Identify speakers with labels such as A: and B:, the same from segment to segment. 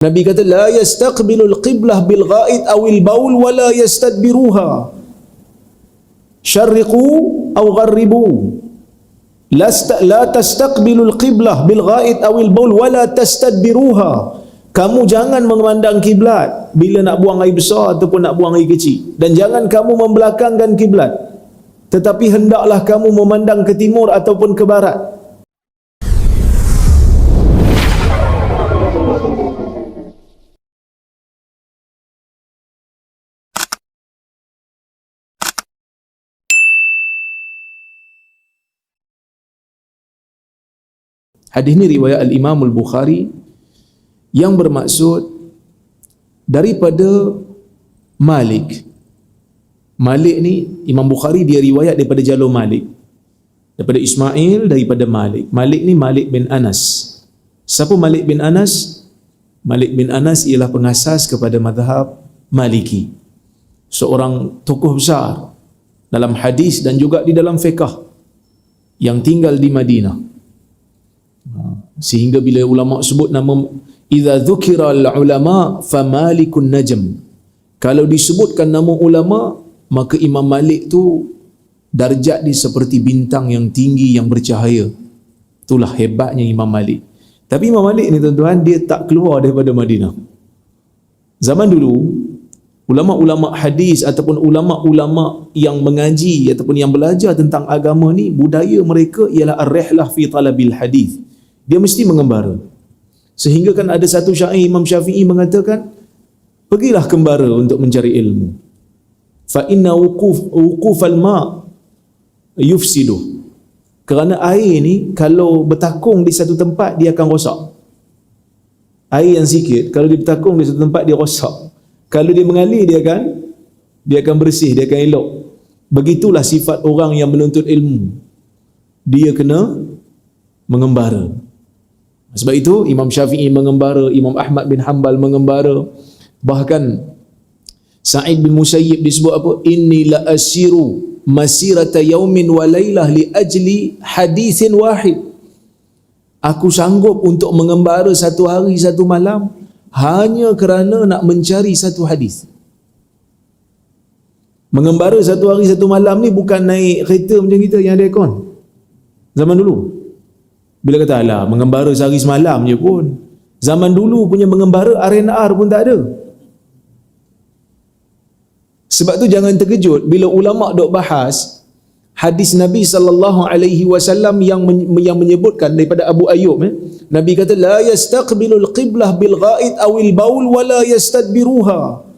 A: Nabi kata la yastaqbilul qiblah bil ghaid awil baul wa la yastadbiruha syarriqu aw gharribu la tastaqbilul qiblah bil ghaid awil baul wa la tastadbiruha. Kamu jangan memandang kiblat bila nak buang air besar ataupun nak buang air kecil, dan jangan kamu membelakangkan kiblat, tetapi hendaklah kamu memandang ke timur ataupun ke barat. Hadis ini riwayat Al-Imam Al-Bukhari yang bermaksud daripada Malik. Malik ni Imam Bukhari dia riwayat daripada jalur Malik, daripada Ismail daripada Malik. Malik ni Malik bin Anas. Siapa Malik bin Anas? Malik bin Anas ialah pengasas kepada mazhab Maliki, seorang tokoh besar dalam hadis dan juga di dalam fiqh yang tinggal di Madinah. Sehingga bila ulama sebut nama idza dzukira al-ulama fa Malikun najm, kalau disebutkan nama ulama maka Imam Malik tu darjat dia seperti bintang yang tinggi yang bercahaya. Itulah hebatnya Imam Malik. Tapi Imam Malik ni tuan-tuan, dia tak keluar daripada Madinah. Zaman dulu ulama-ulama hadis ataupun ulama-ulama yang mengaji ataupun yang belajar tentang agama ni, budaya mereka ialah ar-rihlah fi talabil hadis. Dia mesti mengembara. Sehingga kan ada satu syair Imam Syafi'i mengatakan, pergilah kembara untuk mencari ilmu. Fa inna wuqufal ma' yufsidu. Kerana air ni kalau bertakung di satu tempat dia akan rosak. Air yang sikit kalau dia bertakung di satu tempat dia rosak. Kalau dia mengalir dia akan bersih, dia akan elok. Begitulah sifat orang yang menuntut ilmu. Dia kena mengembara. Sebab itu Imam Syafi'i mengembara, Imam Ahmad bin Hanbal mengembara. Bahkan Sa'id bin Musayyib disebut apa? Inni la asiru masirata yaumin wa laylah li ajli hadithin wahid. Aku sanggup untuk mengembara satu hari satu malam hanya kerana nak mencari satu hadis. Mengembara satu hari satu malam ni bukan naik kereta macam kita yang ada aircon zaman dulu. Bila kata alah mengembara sehari semalam je pun, zaman dulu punya mengembara R&R pun tak ada. Sebab tu jangan terkejut bila ulama dok bahas hadis Nabi sallallahu alaihi wasallam yang menyebutkan daripada Abu Ayyub, Nabi kata la yastaqbilul qiblah bil ghaid awil baul wa la yastadbiruha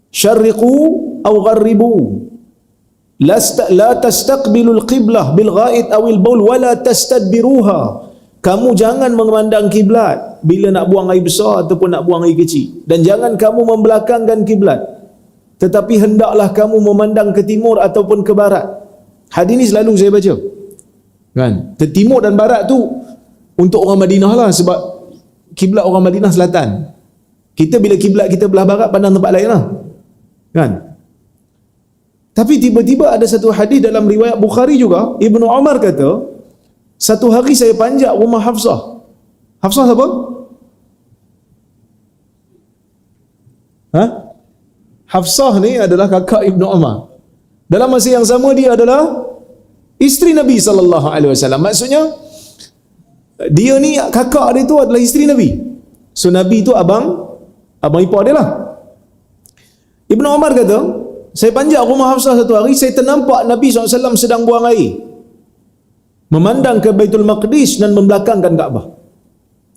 A: syarriqu aw gharribu la tastaqbilul qiblah bil ghaid awil baul wa la tastadbiruha. Kamu jangan memandang kiblat bila nak buang air besar ataupun nak buang air kecil, dan jangan kamu membelakangkan kiblat, tetapi hendaklah kamu memandang ke timur ataupun ke barat. Hadis ni selalu saya baca kan, timur dan barat tu untuk orang Madinah lah, sebab kiblat orang Madinah selatan. Kita bila kiblat kita belah barat pandang tempat lain lah kan. Tapi tiba-tiba ada satu hadis dalam riwayat Bukhari juga, Ibnu Umar kata, satu hari saya panjat rumah Hafsah. Hafsah siapa? Hafsah ni adalah kakak Ibnu Umar. Dalam masa yang sama dia adalah isteri Nabi sallallahu alaihi wasallam. Maksudnya dia ni kakak dia tu adalah isteri Nabi. So Nabi tu abang ipar dia lah. Ibnu Umar kata, saya panjat rumah Hafsah satu hari, saya ternampak Nabi SAW sedang buang air, memandang ke Baitul Maqdis dan membelakangkan Kaabah.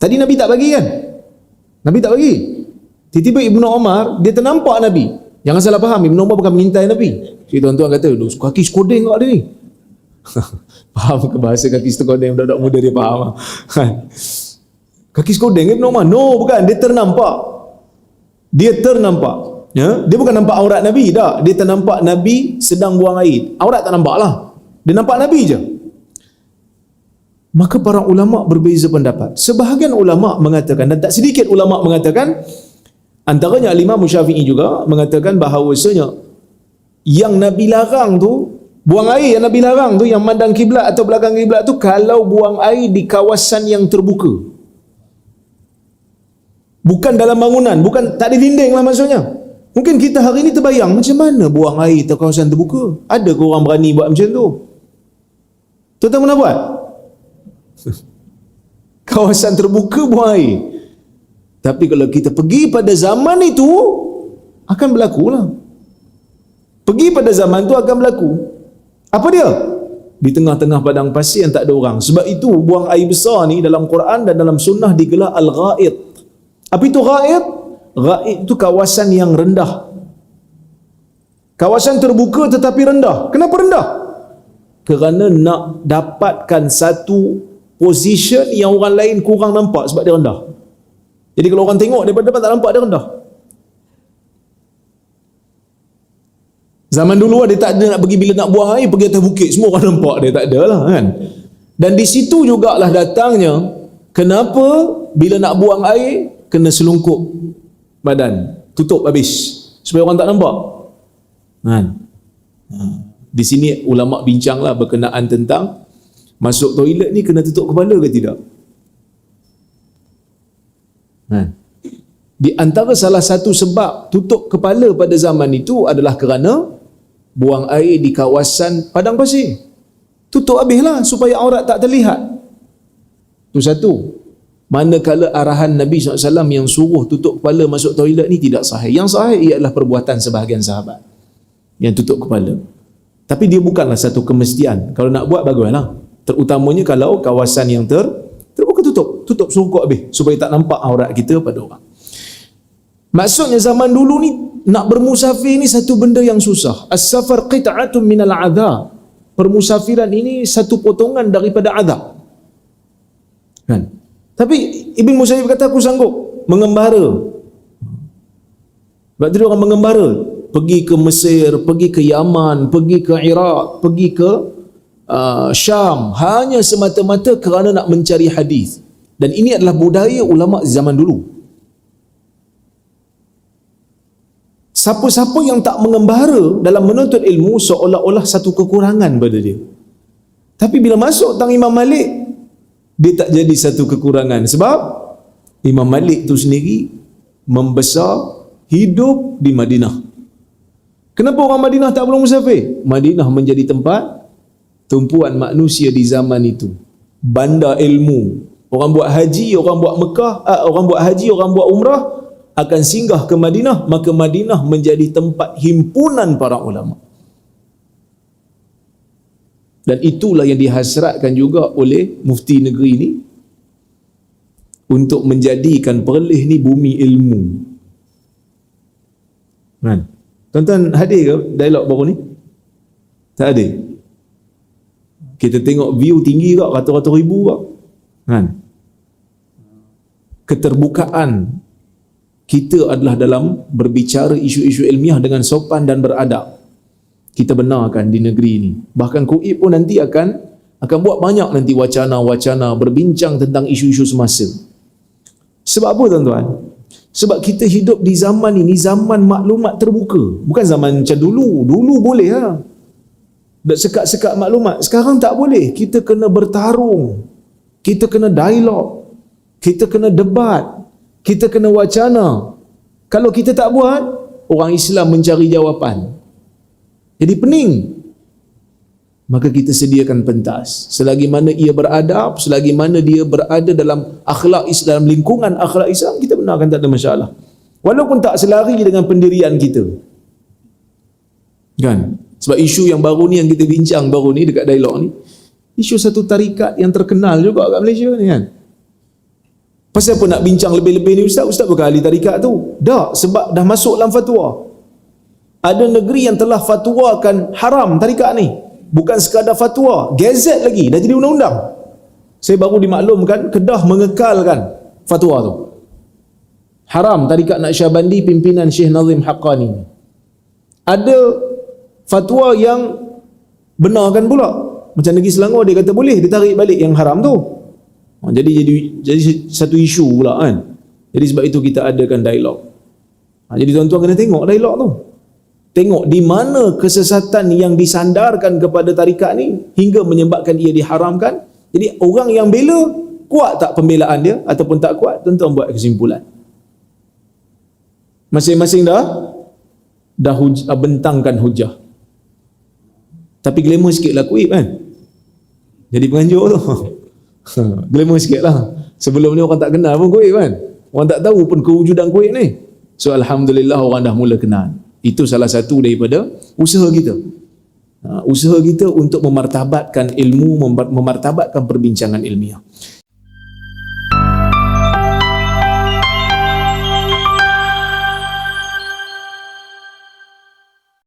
A: Tadi Nabi tak bagi kan? Nabi tak bagi. Tiba-tiba Ibnu Umar dia ternampak Nabi. Jangan salah faham, Ibnu Umar bukan mengintai Nabi. Si tuan-tuan kata, kaki sekodeng kat dia ni. Faham ke bahasa kaki sekodeng? Budak-budak muda dia faham. Kaki sekodeng Ibnu Umar? No, bukan. Dia ternampak. Ya? Dia bukan nampak aurat Nabi, tak. Dia ternampak Nabi sedang buang air. Aurat tak nampak lah. Dia nampak Nabi je. Maka para ulama berbeza pendapat. Sebahagian ulama mengatakan, dan tak sedikit ulama mengatakan, antaranya Al-Imam Syafi'i juga mengatakan bahawasanya yang Nabi larang tu, buang air yang Nabi larang tu, yang mandang kiblat atau belakang kiblat tu, kalau buang air di kawasan yang terbuka. Bukan dalam bangunan, bukan tak ada dinding lah maksudnya. Mungkin kita hari ni terbayang macam mana buang air di kawasan terbuka. Ada ke orang berani buat macam tu? Tuan-tuan pernah buat? Kawasan terbuka buang air. Tapi kalau kita pergi pada zaman itu, akan berlaku lah. Pergi pada zaman tu akan berlaku. Apa dia? Di tengah-tengah padang pasir yang tak ada orang. Sebab itu buang air besar ni dalam Quran dan dalam sunnah digelar al-ghaid. Apa itu ghaid? Ghaid itu kawasan yang rendah. Kawasan terbuka tetapi rendah. Kenapa rendah? Kerana nak dapatkan satu position yang orang lain kurang nampak sebab dia rendah. Jadi kalau orang tengok daripada depan tak nampak, dia rendah. Zaman dulu dia tak ada nak pergi, bila nak buang air pergi atas bukit, semua orang nampak, dia tak ada lah kan. Dan di situ jugalah datangnya kenapa bila nak buang air kena selungkup badan, tutup habis supaya orang tak nampak kan. Di sini ulama bincanglah berkenaan tentang masuk toilet ni kena tutup kepala ke tidak. Di antara salah satu sebab tutup kepala pada zaman itu adalah kerana buang air di kawasan padang pasir. Tutup habislah supaya aurat tak terlihat. Itu satu. Manakala arahan Nabi SAW yang suruh tutup kepala masuk toilet ni tidak sahih. Yang sahih ialah perbuatan sebahagian sahabat yang tutup kepala. Tapi dia bukanlah satu kemestian. Kalau nak buat baguslah. Terutamanya kalau kawasan yang terbuka, tutup serungkuk habis supaya tak nampak aurat kita pada orang. Maksudnya zaman dulu ni nak bermusafir ni satu benda yang susah. As-safar qit'atun minal adab. Permusafiran ini satu potongan daripada azab. Kan? Tapi Ibn Musayyib kata aku sanggup mengembara. Sebab tu orang mengembara, pergi ke Mesir, pergi ke Yaman, pergi ke Iraq, pergi ke Syam, hanya semata-mata kerana nak mencari hadis. Dan ini adalah budaya ulama zaman dulu. Siapa-siapa yang tak mengembara dalam menuntut ilmu seolah-olah satu kekurangan pada dia. Tapi bila masuk tang Imam Malik, dia tak jadi satu kekurangan. Sebab Imam Malik tu sendiri membesar, hidup di Madinah. Kenapa orang Madinah tak perlu musafir? Madinah menjadi tempat tumpuan manusia di zaman itu. Bandar ilmu. Orang buat haji, orang buat Mekah, orang buat haji, orang buat umrah akan singgah ke Madinah, maka Madinah menjadi tempat himpunan para ulama. Dan itulah yang dihasratkan juga oleh mufti negeri ini, untuk menjadikan Perlis ni bumi ilmu. Kan? Tuan-tuan hadir ke dialog baru ni? Tak ada. Kita tengok view tinggi ke, ratus-ratus ribu ke? Kan? Keterbukaan kita adalah dalam berbicara isu-isu ilmiah dengan sopan dan beradab. Kita benarkan di negeri ini. Bahkan KUIP pun nanti akan buat banyak nanti wacana-wacana berbincang tentang isu-isu semasa. Sebab apa tuan-tuan? Sebab kita hidup di zaman ini, zaman maklumat terbuka. Bukan zaman macam dulu. Dulu boleh lah. Dan sekat-sekat maklumat. Sekarang tak boleh. Kita kena bertarung. Kita kena dialog. Kita kena debat. Kita kena wacana. Kalau kita tak buat, orang Islam mencari jawapan. Jadi pening. Maka kita sediakan pentas. Selagi mana ia beradab, selagi mana dia berada dalam akhlak Islam, lingkungan akhlak Islam, kita benarkan tak ada masalah. Walaupun tak selari dengan pendirian kita. Kan? Sebab isu yang baru ni, yang kita bincang baru ni dekat dialog ni, isu satu tarikat yang terkenal juga kat Malaysia ni kan. Pasal apa nak bincang lebih-lebih ni Ustaz? Ustaz bukan ahli tarikat tu. Tak, sebab dah masuk dalam fatwa. Ada negeri yang telah fatwakan haram tarikat ni. Bukan sekadar fatwa, gazet lagi, dah jadi undang-undang. Saya baru dimaklumkan Kedah mengekalkan fatwa tu. Haram tarikat Naqsyabandi pimpinan Syekh Nazim Haqqani. Ada fatwa yang benarkan pula. Macam negeri Selangor dia kata boleh, dia tarik balik yang haram tu. Jadi satu isu pula kan. Jadi sebab itu kita adakan dialog. Jadi tuan-tuan kena tengok dialog tu. Tengok di mana kesesatan yang disandarkan kepada tarikat ni hingga menyebabkan ia diharamkan. Jadi orang yang bela, kuat tak pembelaan dia ataupun tak kuat, tuan-tuan buat kesimpulan. Masing-masing dah bentangkan hujah. Tapi glamour sikit lah kuib kan. Jadi penganjur tu. Glamour sikit lah. Sebelum ni orang tak kenal pun kuib kan. Orang tak tahu pun kewujudan kuib ni. So alhamdulillah orang dah mula kenal. Itu salah satu daripada usaha kita. Usaha kita untuk memartabatkan ilmu, memartabatkan perbincangan ilmiah.